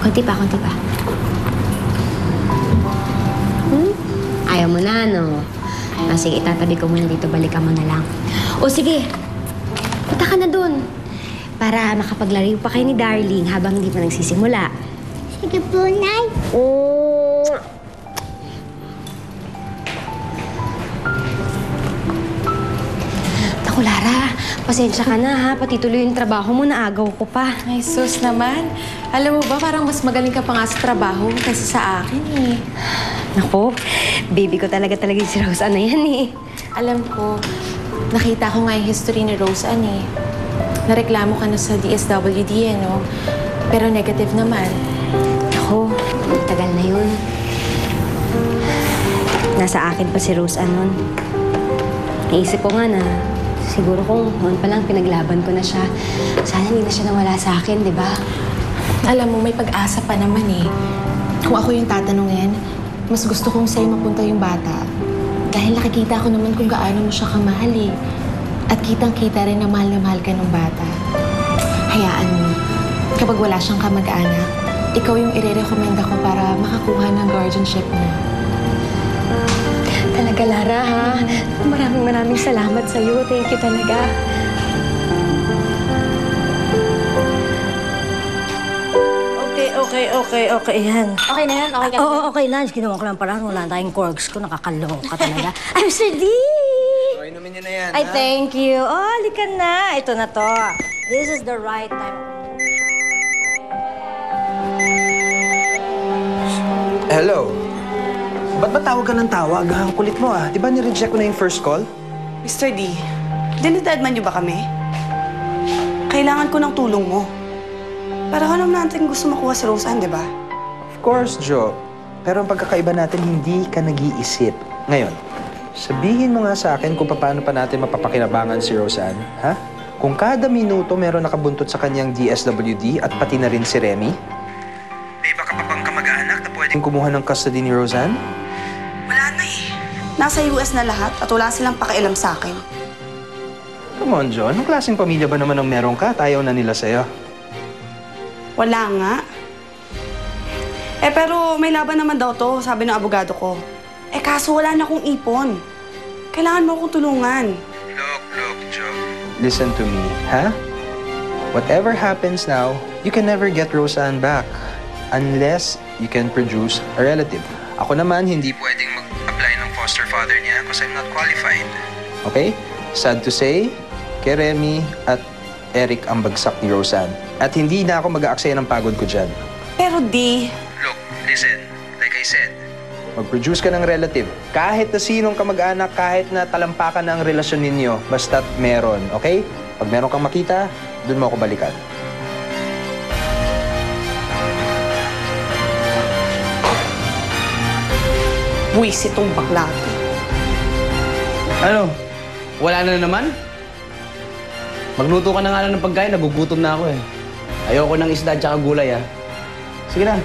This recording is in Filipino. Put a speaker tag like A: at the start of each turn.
A: Konti pa, konti pa. Ayaw mo na, no? Sige, itatabi ko muna dito. Balikan mo na lang. O sige, punta ka na dun. Para makapaglaro pa kayo ni Darling habang hindi pa nagsisimula.
B: Sige po, Nay.
A: Naku, Lara, pasensya ka na ha. Pati tuloy yung trabaho mo, naagaw ko pa.
C: Ay, sus naman. Alam mo ba, parang mas magaling ka pa nga sa trabaho kaysa sa akin eh.
A: Naku, baby ko talaga si Rose na yan eh.
C: Alam ko, nakita ko nga yung history ni Rose Ann eh. Nareklamo ka na sa DSWD eh, no? Pero negative naman.
A: Naku, tagal na yun. Nasa akin pa si Rose nun. Naisip ko nga na siguro kung noon pa lang pinaglaban ko na siya. Sana hindi na siya nawala sa akin, di ba?
C: Alam mo, may pag-asa pa naman eh. Kung ako yung tatanungin, mas gusto kong sa'yo mapunta yung bata. Dahil nakikita ko naman kung gaano mo siya kamahal eh. At kitang-kita rin na mahal ka ng bata. Hayaan mo, kapag wala siyang kamag-anak, ikaw yung ire-recommenda ko para makakuha ng guardianship niya.
A: Talaga, Lara, ha? Maraming salamat sa'yo. Thank you talaga.
D: Okay, yan.
C: Okay na yan? Okay ka na?
D: Oo, okay na. Ginawa ko lang parang wala tayong corks ko. Nakakaloka talaga. I'm Sir D!
E: Okay naman yun na yan,
D: Ay, thank you. Oh, halika na. Ito na to. This is the right time.
E: Hello? Ba't ba tawag ka ng tawag? Ang kulit mo ah. Di ba nireject ko na yung first call?
F: Mr. D, dinidadman niyo ba kami? Kailangan ko ng tulong mo. Para ka naman natin gusto makuha si Rose Ann, di ba?
E: Of course, Jo. Pero ang pagkakaiba natin, hindi ka nag-iisip. Ngayon, sabihin mo nga sa akin kung paano pa natin mapapakinabangan si Rose Ann, ha? Kung kada minuto meron nakabuntot sa kanyang DSWD at pati na rin si Remy? May iba ka pa bang kamag-anak na pwedeng kumuha ng custody ni Rose Ann?
F: Wala na eh. Nasa US na lahat at wala silang pakialam sa akin.
E: Come on, Jo. Anong klaseng pamilya ba naman ang meron ka at ayaw na nila sa'yo?
F: Wala nga. Pero may laban naman daw to, sabi ng abogado ko. Kaso wala na akong ipon. Kailangan mo akong tulungan.
E: Look, Joe. Listen to me, ha? Whatever happens now, you can never get Roseanne back unless you can produce a relative. Ako naman, hindi pwedeng mag-apply ng foster father niya because I'm not qualified. Okay? Sad to say, kay Remy at Eric ang bagsak ni Roseanne. At hindi na ako mag-aaksaya ng pagod ko dyan.
F: Pero di...
E: Look, listen. Like I said, mag-produce ka ng relative. Kahit na sinong kamag-anak, kahit na talampakan na ang relasyon ninyo, basta't meron, okay? Pag meron kang makita, dun mo ako balikan.
F: Buwis itong bakla.
G: Ano? Wala na naman? Magluto ka na nga lang ng pagkain, nagugutom na ako eh. Ayoko ng isda at saka gulay ah. Sige na,